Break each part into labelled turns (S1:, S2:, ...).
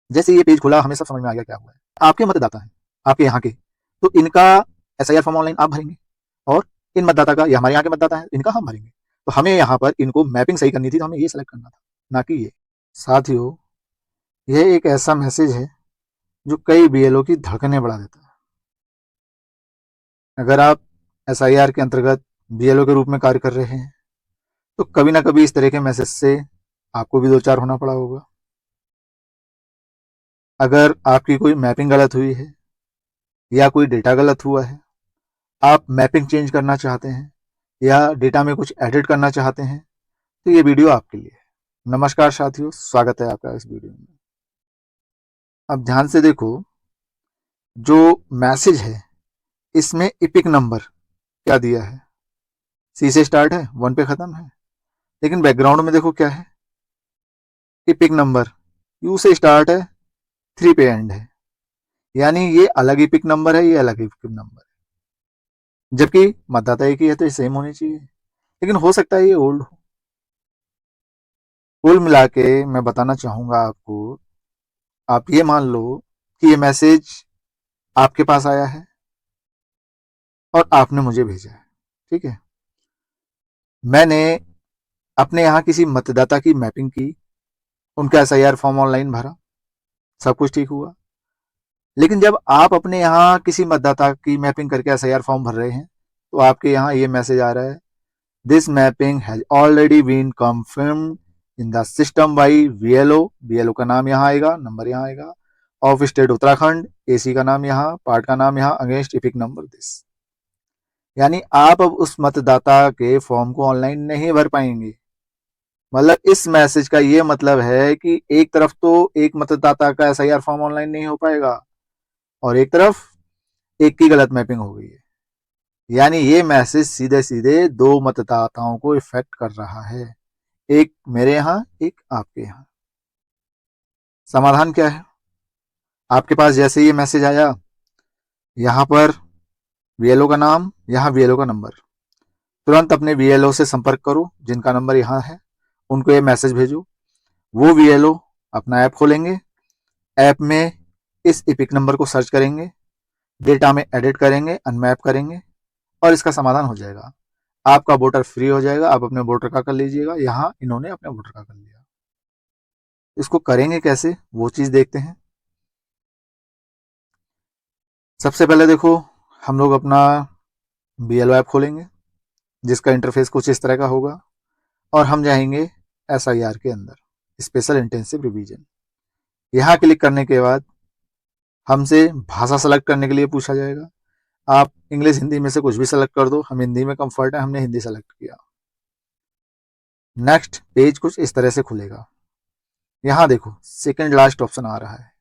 S1: जैसे ये पेज खुला हमें सब समझ में आ गया क्या हुआ है। आपके मतदाता हैं, आपके यहाँ के, तो इनका एसआईआर फॉर्म ऑनलाइन आप भरेंगे और इन मतदाता का, ये हमारे यहाँ के मतदाता हैं, इनका हम भरेंगे। तो हमें यहाँ पर इनको मैपिंग सही करनी थी, तो हमें ये सेलेक्ट करना था, ना कि ये। साथियों, यह एक ऐसा मैसेज है जो कई बीएलओ की धड़कनें बढ़ा देता है। अगर आप एसआईआर के अंतर्गत बीएलओ के रूप में कार्य कर रहे हैं तो कभी ना कभी इस तरह के मैसेज से आपको भी दो चार होना पड़ा होगा। अगर आपकी कोई मैपिंग गलत हुई है या कोई डेटा गलत हुआ है, आप मैपिंग चेंज करना चाहते हैं या डेटा में कुछ एडिट करना चाहते हैं, तो ये वीडियो आपके लिए है। नमस्कार साथियों, स्वागत है आपका इस वीडियो में। अब ध्यान से देखो, जो मैसेज है इसमें इपिक नंबर क्या दिया है, सी से स्टार्ट है, 1 पे खत्म है, लेकिन बैकग्राउंड में देखो क्या है, इपिक नंबर यू से स्टार्ट है, 3 पे एंड है। यानी ये अलग इपिक नंबर है, ये अलग इपिक नंबर है, जबकि मतदाता एक ही है तो ये सेम होनी चाहिए, लेकिन हो सकता है ये ओल्ड हो। कुल मिला के मैं बताना चाहूंगा आपको, आप ये मान लो कि ये मैसेज आपके पास आया है और आपने मुझे भेजा है, ठीक है। मैंने अपने यहाँ किसी मतदाता की मैपिंग की, उनका एसआईआर फॉर्म ऑनलाइन भरा, सब कुछ ठीक हुआ। लेकिन जब आप अपने यहाँ किसी मतदाता की मैपिंग करके एसआईआर फॉर्म भर रहे हैं तो आपके यहाँ ये मैसेज आ रहा है, this mapping has already been confirmed in the system by VLO. VLO का नाम यहाँ आएगा, नंबर यहाँ आएगा, ऑफ स्टेट उत्तराखंड, एसी का नाम यहाँ, पार्ट का नाम यहाँ, अगेंस्ट इपिक नंबर दिस। यानी आप अब उस मतदाता के फॉर्म को ऑनलाइन नहीं भर पाएंगे। मतलब इस मैसेज का ये मतलब है कि एक तरफ तो एक मतदाता का एसआईआर फॉर्म ऑनलाइन नहीं हो पाएगा और एक तरफ एक की गलत मैपिंग हो गई है। यानी ये मैसेज सीधे सीधे दो मतदाताओं को इफेक्ट कर रहा है, एक मेरे यहाँ, एक आपके यहाँ। समाधान क्या है? आपके पास जैसे ये मैसेज आया, यहाँ पर वीएलओ का नाम, यहाँ वीएलओ का नंबर, तुरंत अपने वीएलओ से संपर्क करो जिनका नंबर यहाँ है, उनको ये मैसेज भेजो। वो वीएलओ अपना ऐप खोलेंगे, ऐप में इस इपिक नंबर को सर्च करेंगे, डेटा में एडिट करेंगे, अनमैप करेंगे और इसका समाधान हो जाएगा। आपका वोटर फ्री हो जाएगा, आप अपने वोटर का कर लीजिएगा। यहाँ इन्होंने अपने वोटर का कर लिया। इसको करेंगे कैसे, वो चीज देखते हैं। सबसे पहले देखो, हम लोग अपना बीएलओ ऐप खोलेंगे जिसका इंटरफेस कुछ इस तरह का होगा और हम जाएंगे एसआईआर के अंदर, स्पेशल इंटेंसिव रिवीजन। यहाँ क्लिक करने के बाद हमसे भाषा सेलेक्ट करने के लिए पूछा जाएगा। आप इंग्लिश हिंदी में से कुछ भी सेलेक्ट कर दो, हम हिंदी में कंफर्ट है, हमने हिंदी सेलेक्ट किया। नेक्स्ट पेज कुछ इस तरह से खुलेगा। यहाँ देखो सेकंड लास्ट ऑप्शन आ रहा है,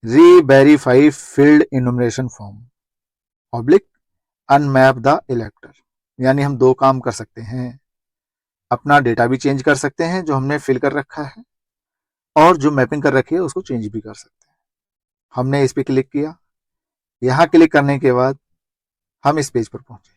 S1: reverify field enumeration form oblique unmap the elector. यानी हम दो काम कर सकते हैं, अपना डेटा भी चेंज कर सकते हैं जो हमने फिल कर रखा है, और जो मैपिंग कर रखी है उसको चेंज भी कर सकते हैं। हमने इस पर क्लिक किया। यहाँ क्लिक करने के बाद हम इस पेज पर पहुंचे।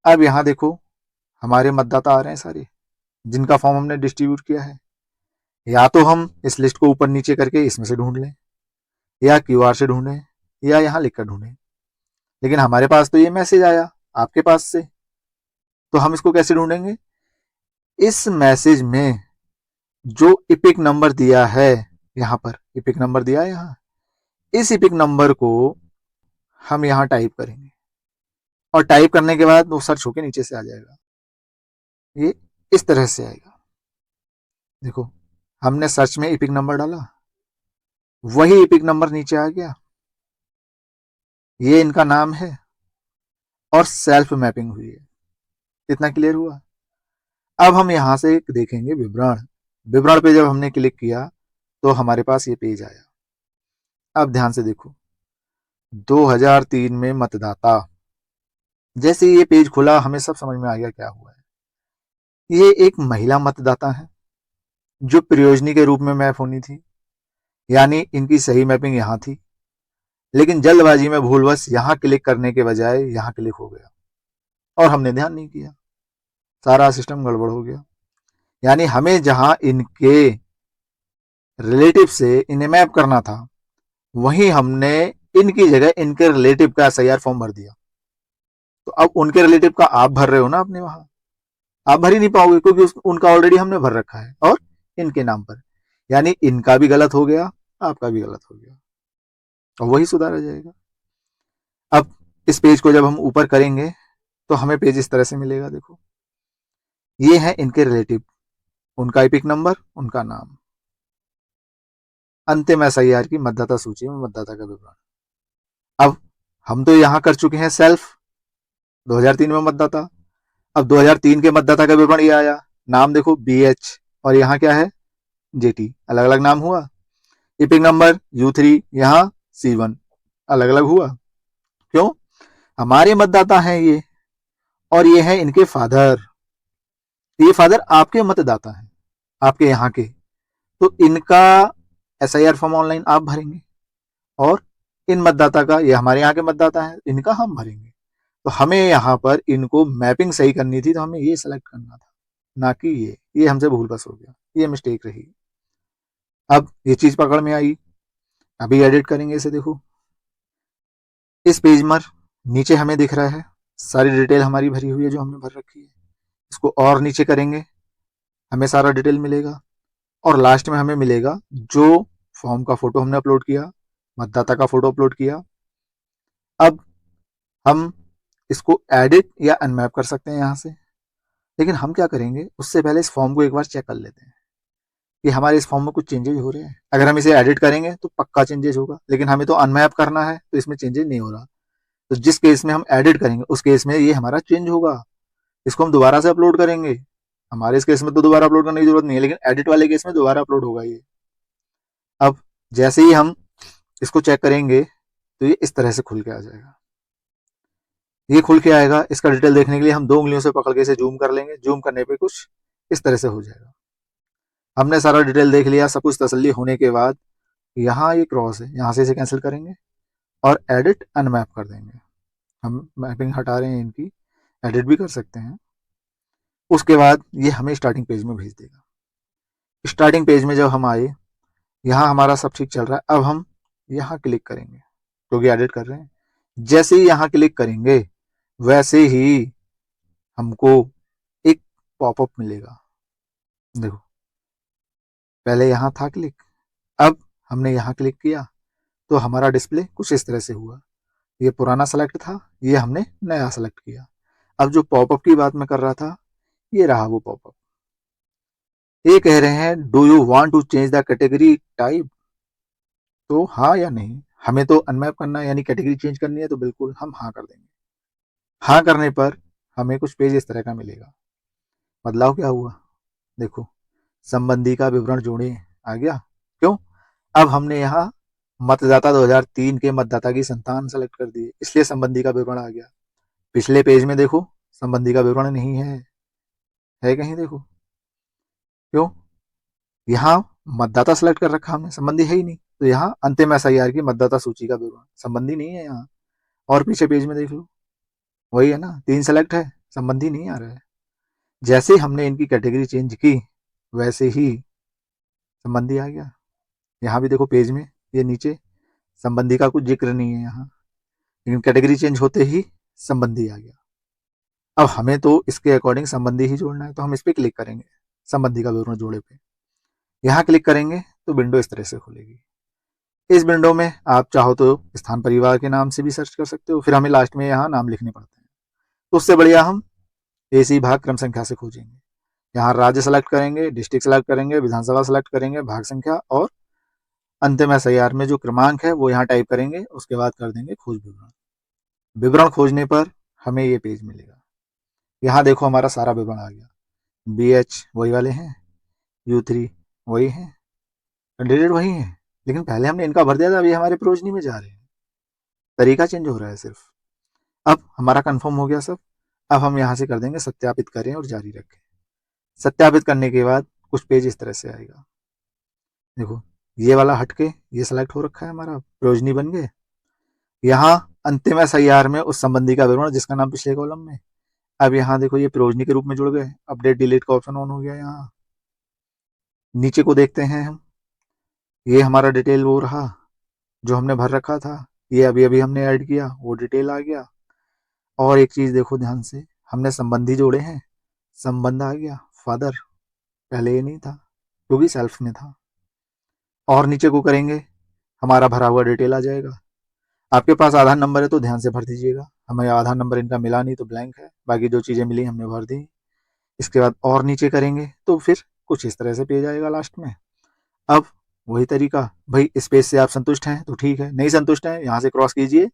S1: अब यहाँ देखो हमारे मतदाता आ रहे हैं सारे, जिनका फॉर्म हमने डिस्ट्रीब्यूट किया है। या तो हम इस लिस्ट को ऊपर नीचे करके इसमें से ढूंढ लें, या क्यूआर से ढूंढें, या यहाँ लिख कर ढूंढें। लेकिन हमारे पास तो ये मैसेज आया आपके पास से, तो हम इसको कैसे ढूंढेंगे? इस मैसेज में जो इपिक नंबर दिया है, यहाँ पर इपिक नंबर दिया है, यहाँ इस इपिक नंबर को हम यहाँ टाइप करेंगे और टाइप करने के बाद वो सर्च होके नीचे से आ जाएगा। ये इस तरह से आएगा। देखो हमने सर्च में इपिक नंबर डाला, वही इपिक नंबर नीचे आ गया, ये इनका नाम है और सेल्फ मैपिंग हुई है। इतना क्लियर हुआ। अब हम यहां से देखेंगे विवरण। विवरण पे जब हमने क्लिक किया तो हमारे पास ये पेज आया। अब ध्यान से देखो, 2003 में मतदाता, जैसे ये पेज खुला हमें सब समझ में आ गया क्या हुआ है। ये एक महिला मतदाता है जो प्रयोजनी के रूप में मैप होनी थी, यानी इनकी सही मैपिंग यहाँ थी, लेकिन जल्दबाजी में भूलवश यहाँ क्लिक करने के बजाय यहाँ क्लिक हो गया और हमने ध्यान नहीं किया, सारा सिस्टम गड़बड़ हो गया। यानी हमें जहां इनके रिलेटिव से इन्हें मैप करना था, वहीं हमने इनकी जगह इनके रिलेटिव का एसआईआर फॉर्म भर दिया। तो अब उनके रिलेटिव का आप भर रहे हो ना अपने वहां, आप भर ही नहीं पाओगे क्योंकि उनका ऑलरेडी हमने भर रखा है और इनके नाम पर, यानी इनका भी गलत हो गया, आपका भी गलत हो गया, और वही सुधारा जाएगा। अब इस पेज को जब हम ऊपर करेंगे तो हमें पेज इस तरह से मिलेगा। देखो, ये है इनके रिलेटिव, उनका एपिक नंबर, उनका नाम, अंतिम एसआईआर की मतदाता सूची में मतदाता का विवरण। अब हम तो यहां कर चुके हैं सेल्फ 2003 में मतदाता। अब 2003 के मतदाता का विवरण ये आया, नाम देखो BH, और यहाँ क्या है JT, अलग अलग नाम हुआ। एपिक नंबर U3, यहाँ C1, अलग अलग हुआ। क्यों? हमारे मतदाता हैं ये, और ये है इनके फादर, ये फादर आपके मतदाता हैं, आपके यहाँ के, तो इनका एसआईआर फॉर्म ऑनलाइन आप भरेंगे, और इन मतदाता का, ये हमारे यहाँ के मतदाता हैं, इनका हम भरेंगे। तो हमें यहाँ पर इनको मैपिंग सही करनी थी, तो हमें ये सेलेक्ट करना था, ना कि ये हमसे भूल बस हो गया, ये मिस्टेक रही। अब ये चीज पकड़ में आई, अभी एडिट करेंगे इसे। देखो, इस पेज पर नीचे हमें दिख रहा है सारी डिटेल हमारी भरी हुई है जो हमने भर रखी है। इसको और नीचे करेंगे, हमें सारा डिटेल मिलेगा, और लास्ट में हमें मिलेगा जो फॉर्म का फोटो हमने अपलोड किया, मतदाता का फोटो अपलोड किया। अब हम इसको एडिट या अनमैप कर सकते हैं यहाँ से, लेकिन हम क्या करेंगे उससे पहले इस फॉर्म को एक बार चेक कर लेते हैं कि हमारे इस फॉर्म में कुछ चेंजेस हो रहे हैं। अगर हम इसे एडिट करेंगे तो पक्का चेंजेस होगा, लेकिन हमें तो अनमैप करना है तो इसमें चेंजेस नहीं हो रहा। तो जिस केस में हम एडिट करेंगे उस केस में ये हमारा चेंज होगा, इसको हम दोबारा से अपलोड करेंगे। हमारे इस केस में तो दोबारा अपलोड करने की जरूरत नहीं है, लेकिन एडिट वाले केस में दोबारा अपलोड होगा ये। अब जैसे ही हम इसको चेक करेंगे तो ये इस तरह से खुल के आ जाएगा। ये खुल के आएगा, इसका डिटेल देखने के लिए हम 2 उंगलियों से पकड़ के इसे जूम कर लेंगे, जूम करने पे कुछ इस तरह से हो जाएगा। हमने सारा डिटेल देख लिया, सब कुछ तसल्ली होने के बाद यहाँ ये क्रॉस है, यहाँ से इसे कैंसिल करेंगे और एडिट अनमैप कर देंगे। हम मैपिंग हटा रहे हैं इनकी, एडिट भी कर सकते हैं। उसके बाद ये हमें स्टार्टिंग पेज में भेज देगा। स्टार्टिंग पेज में जब हम आए, यहाँ हमारा सब ठीक चल रहा है। अब हम यहाँ क्लिक करेंगे क्योंकि एडिट कर रहे हैं। जैसे ही यहाँ क्लिक करेंगे वैसे ही हमको एक पॉपअप मिलेगा। देखो, पहले यहाँ था क्लिक, अब हमने यहाँ क्लिक किया तो हमारा डिस्प्ले कुछ इस तरह से हुआ। ये पुराना सेलेक्ट था, ये हमने नया सेलेक्ट किया। अब जो पॉपअप की बात मैं कर रहा था, ये रहा वो पॉपअप। ये कह रहे हैं do you want to change the category type, तो हाँ या नहीं। हमें तो अनमैप करना है, यानी कैटेगरी चेंज करनी है, तो बिल्कुल हम हाँ कर देंगे। हाँ करने पर हमें कुछ पेज इस तरह का मिलेगा। बदलाव क्या हुआ, देखो, संबंधी का विवरण जोड़े आ गया। क्यों? अब हमने यहाँ मतदाता 2003 के मतदाता की संतान सेलेक्ट कर दी, इसलिए संबंधी का विवरण आ गया। पिछले पेज में देखो संबंधी का विवरण नहीं है कहीं, देखो। क्यों? यहाँ मतदाता सेलेक्ट कर रखा हमने, संबंधी है ही नहीं, तो यहाँ अंतिम एसआईआर की मतदाता सूची का विवरण, संबंधी नहीं है यहाँ। और पीछे पेज में देख लो, वही है ना, 3 सेलेक्ट है, संबंधी नहीं आ रहा है। जैसे ही हमने इनकी कैटेगरी चेंज की वैसे ही संबंधी आ गया। यहाँ भी देखो पेज में, ये नीचे संबंधी का कुछ जिक्र नहीं है यहाँ, लेकिन कैटेगरी चेंज होते ही संबंधी आ गया। अब हमें तो इसके अकॉर्डिंग संबंधी ही जोड़ना है, तो हम इस पर क्लिक करेंगे, संबंधी का विवरण जोड़े पे। यहाँ क्लिक करेंगे तो विंडो इस तरह से खुलेगी। इस विंडो में आप चाहो तो स्थान परिवार के नाम से भी सर्च कर सकते हो, फिर हमें लास्ट में यहाँ नाम लिखने पड़ते हैं। तो उससे बढ़िया हम AC भाग क्रम संख्या से खोजेंगे। यहाँ राज्य सेलेक्ट करेंगे, डिस्ट्रिक्ट सेलेक्ट करेंगे, विधानसभा सेलेक्ट करेंगे, भाग संख्या, और अंतिम एसआईआर में जो क्रमांक है वो यहाँ टाइप करेंगे। उसके बाद कर देंगे खोज विवरण। विवरण खोजने पर हमें ये पेज मिलेगा। यहाँ देखो हमारा सारा विवरण आ गया। BH वही वाले हैं, U3 वही हैं, कैंडिडेट वही हैं, लेकिन पहले हमने इनका भर दिया था, अभी हमारे प्रोजनी में जा रहे हैं, तरीका चेंज हो रहा है सिर्फ। अब हमारा कंफर्म हो गया सब। अब हम यहाँ से कर देंगे सत्यापित करें और जारी रखें। सत्यापित करने के बाद कुछ पेज इस तरह से आएगा। देखो, ये वाला हटके ये सेलेक्ट हो रखा है, हमारा प्रोजनी बन गए। यहाँ अंतिम एसआईआर में उस संबंधी का विवरण जिसका नाम पिछले कॉलम में, अब यहाँ देखो ये प्रोजनी के रूप में जुड़ गए। अपडेट डिलीट का ऑप्शन ऑन हो गया। यहाँ नीचे को देखते हैं हम, ये हमारा डिटेल वो रहा जो हमने भर रखा था, ये अभी अभी हमने ऐड किया, वो डिटेल आ गया। और एक चीज़ देखो ध्यान से, हमने संबंधी जोड़े हैं, संबंध आ गया फादर, पहले ये नहीं था क्योंकि सेल्फ में था। और नीचे को करेंगे, हमारा भरा हुआ डिटेल आ जाएगा। आपके पास आधार नंबर है तो ध्यान से भर दीजिएगा, हमें आधार नंबर इनका मिला नहीं तो ब्लैंक है, बाकी जो चीज़ें मिली हमने भर दी। इसके बाद और नीचे करेंगे तो फिर कुछ इस तरह से पेज आएगा लास्ट में। अब वही तरीका, भाई स्पेस से आप संतुष्ट हैं तो ठीक है, नहीं संतुष्ट हैं यहाँ से क्रॉस कीजिए,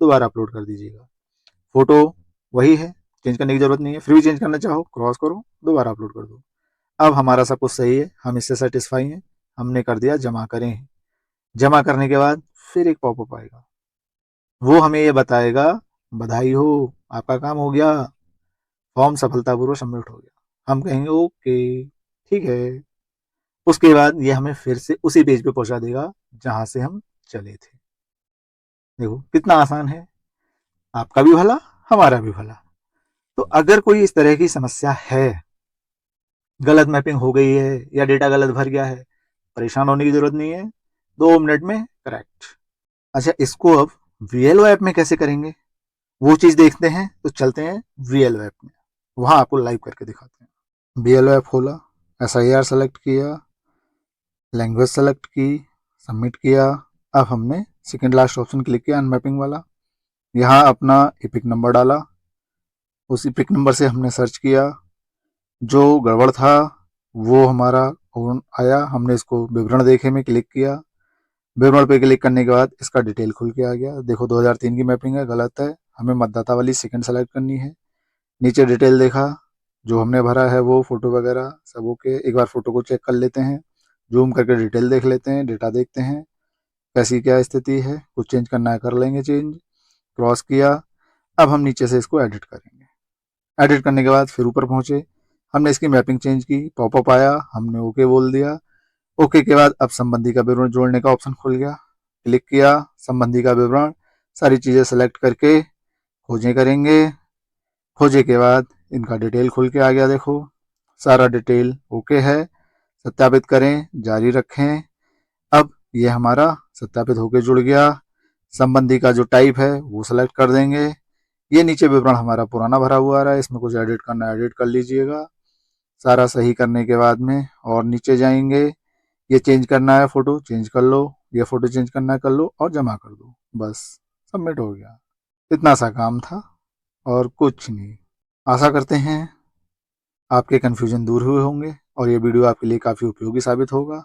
S1: दोबारा अपलोड कर दीजिएगा। फोटो वही है, चेंज करने की जरूरत नहीं है, फिर भी चेंज करना चाहो क्रॉस करो, दोबारा अपलोड कर दो। अब हमारा सब कुछ सही है, हम इससे सेटिस्फाई हैं, हमने कर दिया जमा करें। जमा करने के बाद फिर एक पॉपअप आएगा, वो हमें ये बताएगा बधाई हो, आपका काम हो गया, फॉर्म सफलतापूर्वक सबमिट हो गया। हम कहेंगे ओके ठीक है। उसके बाद ये हमें फिर से उसी पेज पे पहुंचा देगा जहां से हम चले थे। देखो कितना आसान है, आपका भी भला हमारा भी भला। तो अगर कोई इस तरह की समस्या है, गलत मैपिंग हो गई है या डेटा गलत भर गया है, परेशान होने की जरूरत नहीं है, 2 मिनट में करेक्ट। अच्छा इसको अब वीएलओ ऐप में कैसे करेंगे, वो चीज देखते हैं, तो चलते हैं वीएलओ ऐप में, वहां आपको लाइव करके दिखाते हैं। वीएलओ ऐप खोला, एसआईआर सेलेक्ट किया, लैंग्वेज सेलेक्ट की, सबमिट किया। अब हमने सेकेंड लास्ट ऑप्शन क्लिक किया अनमैपिंग वाला, यहाँ अपना इपिक नंबर डाला, उस इपिक नंबर से हमने सर्च किया, जो गड़बड़ था वो हमारा आया, हमने इसको विवरण देखे में क्लिक किया, विवरण पे क्लिक करने के बाद इसका डिटेल खुल के आ गया। देखो 2003 की मैपिंग है, गलत है, हमें मतदाता वाली सेकंड सेलेक्ट करनी है। नीचे डिटेल देखा, जो हमने भरा है वो फोटो वगैरह सब ओके। एक बार फोटो को चेक कर लेते हैं, जूम करके डिटेल देख लेते हैं, डेटा देखते हैं कैसी क्या स्थिति है, कुछ चेंज करना है कर लेंगे चेंज। क्रॉस किया, अब हम नीचे से इसको एडिट करेंगे। एडिट करने के बाद फिर ऊपर पहुंचे, हमने इसकी मैपिंग चेंज की, पॉपअप आया, हमने ओके बोल दिया। ओके के बाद अब संबंधी का विवरण जोड़ने का ऑप्शन खुल गया, क्लिक किया, संबंधी का विवरण सारी चीज़ें सेलेक्ट करके खोजें करेंगे। खोजे के बाद इनका डिटेल खुल के आ गया, देखो सारा डिटेल ओके है। सत्यापित करें, जारी रखें। अब ये हमारा सत्यापित होके जुड़ गया। संबंधी का जो टाइप है वो सेलेक्ट कर देंगे। ये नीचे विवरण हमारा पुराना भरा हुआ आ रहा है, इसमें कुछ एडिट करना है एडिट कर लीजिएगा। सारा सही करने के बाद में और नीचे जाएंगे, ये चेंज करना है फोटो चेंज कर लो, ये फोटो चेंज करना है कर लो और जमा कर दो, बस सबमिट हो गया। इतना सा काम था और कुछ नहीं। आशा करते हैं आपके कन्फ्यूजन दूर हुए होंगे और ये वीडियो आपके लिए काफ़ी उपयोगी साबित होगा।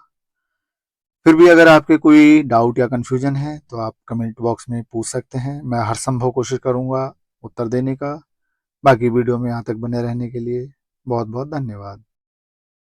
S1: फिर भी अगर आपके कोई डाउट या कन्फ्यूजन है तो आप कमेंट बॉक्स में पूछ सकते हैं, मैं हर संभव कोशिश करूँगा उत्तर देने का। बाकी वीडियो में यहाँ तक बने रहने के लिए बहुत बहुत धन्यवाद।